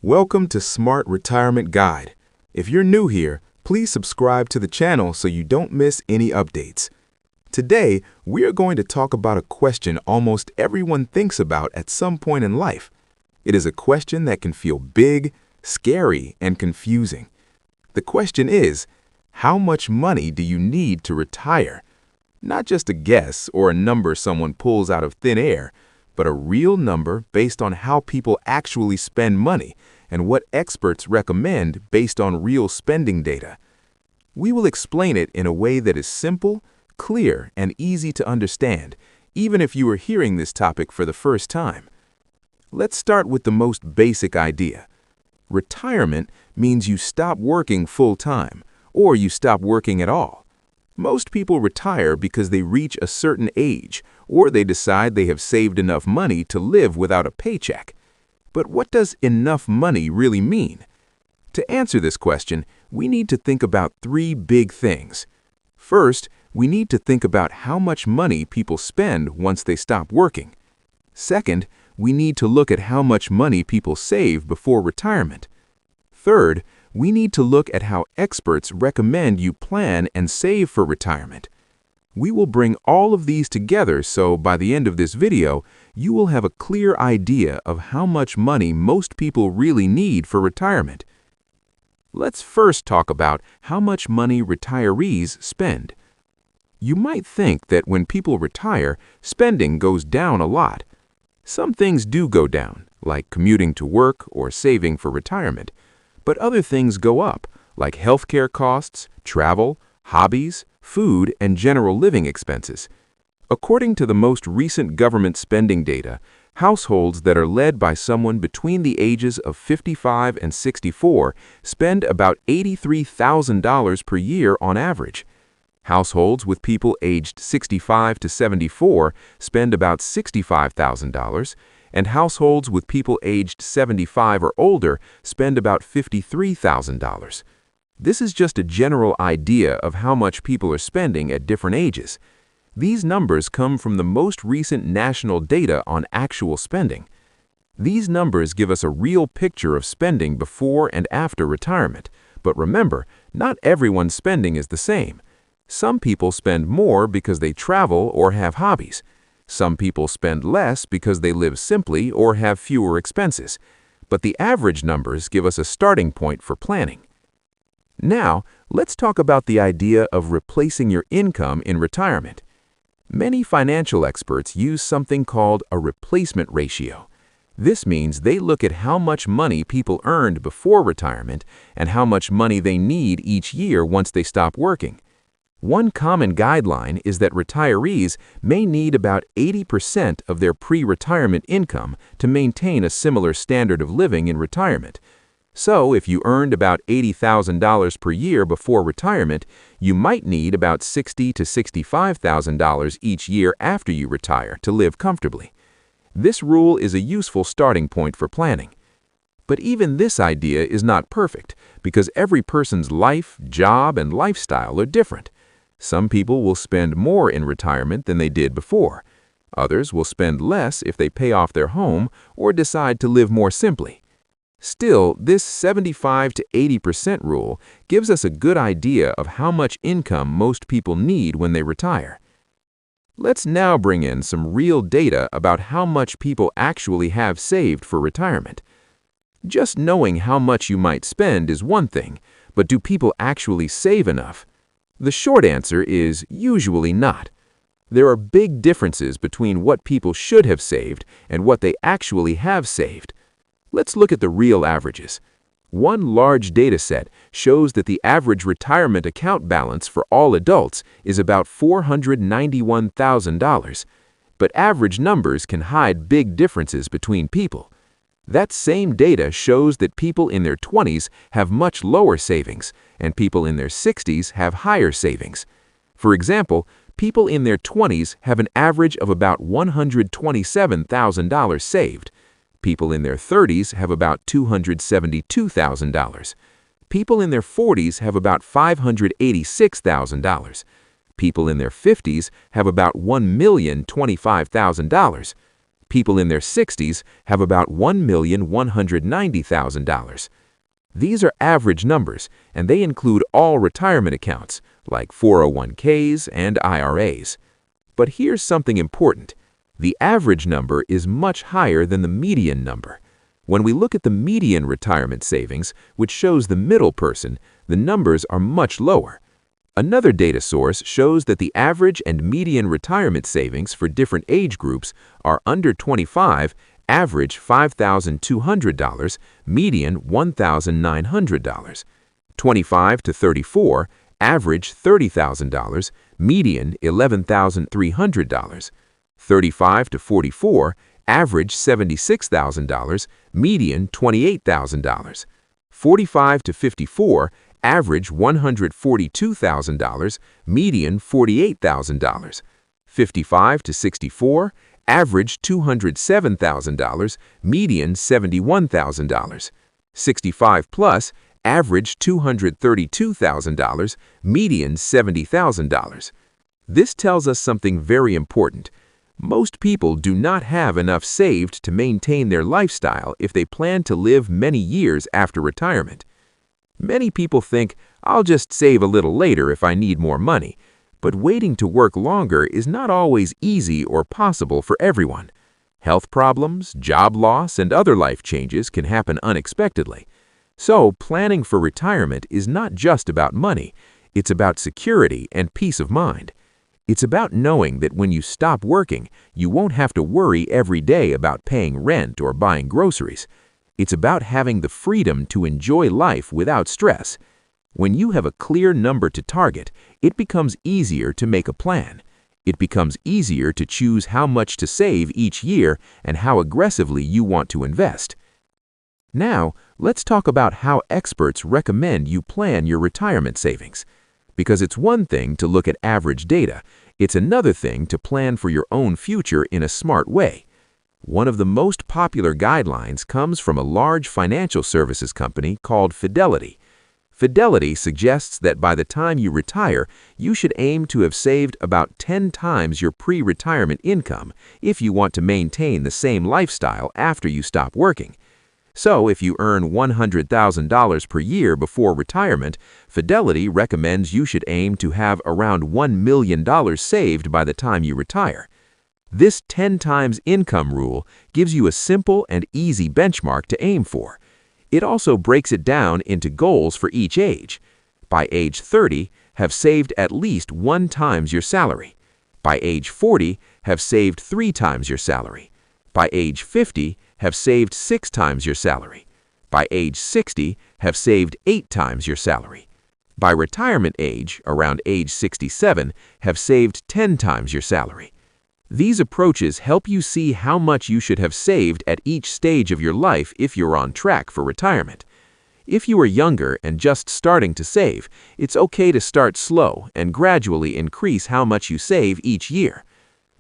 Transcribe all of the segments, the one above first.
Welcome to Smart Retirement Guide. If you're new here, please subscribe to the channel so you don't miss any updates. Today, we are going to talk about a question almost everyone thinks about at some point in life. It is a question that can feel big, scary, and confusing. The question is, how much money do you need to retire? Not just a guess or a number someone pulls out of thin air, but a real number based on how people actually spend money and what experts recommend based on real spending data. We will explain it in a way that is simple, clear, and easy to understand, even if you are hearing this topic for the first time. Let's start with the most basic idea. Retirement means you stop working full-time, or you stop working at all. Most people retire because they reach a certain age, or they decide they have saved enough money to live without a paycheck. But what does enough money really mean? To answer this question, we need to think about three big things. First, we need to think about how much money people spend once they stop working. Second, we need to look at how much money people save before retirement. Third, we need to look at how experts recommend you plan and save for retirement. We will bring all of these together so by the end of this video, you will have a clear idea of how much money most people really need for retirement. Let's first talk about how much money retirees spend. You might think that when people retire, spending goes down a lot. Some things do go down, like commuting to work or saving for retirement. But other things go up, like healthcare costs, travel, hobbies, food, and general living expenses. According to the most recent government spending data, households that are led by someone between the ages of 55 and 64 spend about $83,000 per year on average. Households with people aged 65 to 74 spend about $65,000, and households with people aged 75 or older spend about $53,000. This is just a general idea of how much people are spending at different ages. These numbers come from the most recent national data on actual spending. These numbers give us a real picture of spending before and after retirement. But remember, not everyone's spending is the same. Some people spend more because they travel or have hobbies. Some people spend less because they live simply or have fewer expenses, but the average numbers give us a starting point for planning. Now, let's talk about the idea of replacing your income in retirement. Many financial experts use something called a replacement ratio. This means they look at how much money people earned before retirement and how much money they need each year once they stop working. One common guideline is that retirees may need about 80% of their pre-retirement income to maintain a similar standard of living in retirement. So, if you earned about $80,000 per year before retirement, you might need about $60,000 to $65,000 each year after you retire to live comfortably. This rule is a useful starting point for planning. But even this idea is not perfect because every person's life, job, and lifestyle are different. Some people will spend more in retirement than they did before. Others will spend less if they pay off their home or decide to live more simply. Still, this 75 to 80% rule gives us a good idea of how much income most people need when they retire. Let's now bring in some real data about how much people actually have saved for retirement. Just knowing how much you might spend is one thing, but do people actually save enough? The short answer is usually not. There are big differences between what people should have saved and what they actually have saved. Let's look at the real averages. One large data set shows that the average retirement account balance for all adults is about $491,000, but average numbers can hide big differences between people. That same data shows that people in their 20s have much lower savings, and people in their 60s have higher savings. For example, people in their 20s have an average of about $127,000 saved. People in their 30s have about $272,000. People in their 40s have about $586,000. People in their 50s have about $1,025,000. People in their 60s have about $1,190,000. These are average numbers, and they include all retirement accounts, like 401ks and IRAs. But here's something important. The average number is much higher than the median number. When we look at the median retirement savings, which shows the middle person, the numbers are much lower. Another data source shows that the average and median retirement savings for different age groups are under 25, average $5,200, median $1,900. 25 to 34, average $30,000, median $11,300. 35 to 44, average $76,000, median $28,000. 45 to 54, average $142,000, median $48,000. 55 to 64, average $207,000, median $71,000. 65 plus, average $232,000, median $70,000. This tells us something very important. Most people do not have enough saved to maintain their lifestyle if they plan to live many years after retirement. Many people think, I'll just save a little later if I need more money, but waiting to work longer is not always easy or possible for everyone. Health problems, job loss, and other life changes can happen unexpectedly. So, planning for retirement is not just about money, it's about security and peace of mind. It's about knowing that when you stop working, you won't have to worry every day about paying rent or buying groceries. It's about having the freedom to enjoy life without stress. When you have a clear number to target, it becomes easier to make a plan. It becomes easier to choose how much to save each year and how aggressively you want to invest. Now, let's talk about how experts recommend you plan your retirement savings. Because it's one thing to look at average data, it's another thing to plan for your own future in a smart way. One of the most popular guidelines comes from a large financial services company called Fidelity. Fidelity suggests that by the time you retire, you should aim to have saved about 10 times your pre-retirement income if you want to maintain the same lifestyle after you stop working. So if you earn $100,000 per year before retirement, Fidelity recommends you should aim to have around $1 million saved by the time you retire. This 10 times income rule gives you a simple and easy benchmark to aim for. It also breaks it down into goals for each age. By age 30, have saved at least 1 times your salary. By age 40, have saved 3 times your salary. By age 50, have saved 6 times your salary. By age 60, have saved 8 times your salary. By retirement age, around age 67, have saved 10 times your salary. These approaches help you see how much you should have saved at each stage of your life if you're on track for retirement. If you are younger and just starting to save, it's okay to start slow and gradually increase how much you save each year.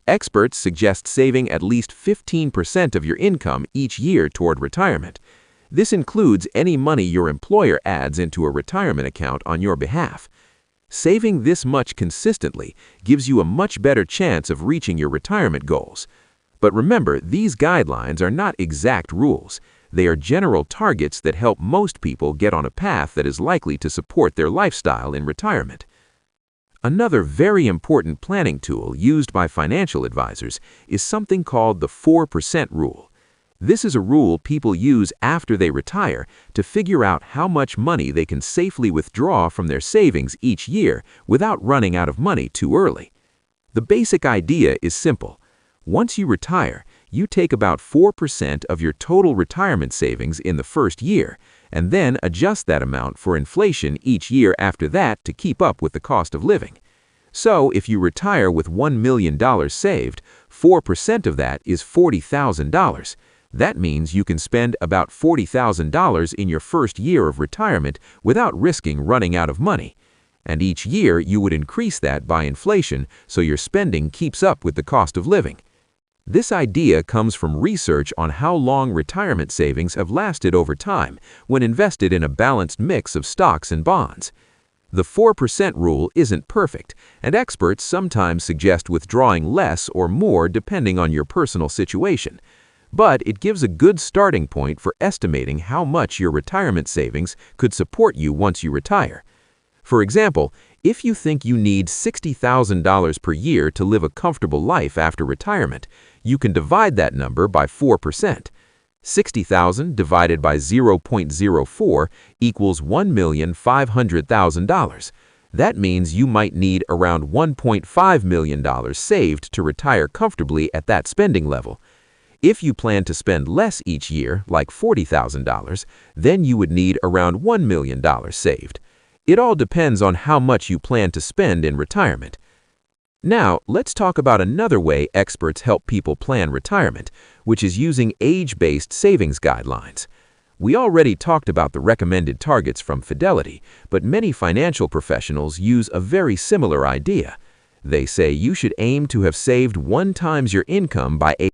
Experts suggest saving at least 15% of your income each year toward retirement. This includes any money your employer adds into a retirement account on your behalf. Saving this much consistently gives you a much better chance of reaching your retirement goals. But remember, these guidelines are not exact rules. They are general targets that help most people get on a path that is likely to support their lifestyle in retirement. Another very important planning tool used by financial advisors is something called the 4% rule. This is a rule people use after they retire to figure out how much money they can safely withdraw from their savings each year without running out of money too early. The basic idea is simple. Once you retire, you take about 4% of your total retirement savings in the first year, and then adjust that amount for inflation each year after that to keep up with the cost of living. So, if you retire with $1 million saved, 4% of that is $40,000. That means you can spend about $40,000 in your first year of retirement without risking running out of money. And each year you would increase that by inflation so your spending keeps up with the cost of living. This idea comes from research on how long retirement savings have lasted over time when invested in a balanced mix of stocks and bonds. The 4% rule isn't perfect, and experts sometimes suggest withdrawing less or more depending on your personal situation. But it gives a good starting point for estimating how much your retirement savings could support you once you retire. For example, if you think you need $60,000 per year to live a comfortable life after retirement, you can divide that number by 4%. 60,000 divided by 0.04 equals $1,500,000. That means you might need around $1.5 million saved to retire comfortably at that spending level. If you plan to spend less each year, like $40,000, then you would need around $1 million saved. It all depends on how much you plan to spend in retirement. Now, let's talk about another way experts help people plan retirement, which is using age-based savings guidelines. We already talked about the recommended targets from Fidelity, but many financial professionals use a very similar idea. They say you should aim to have saved 1 times your income by age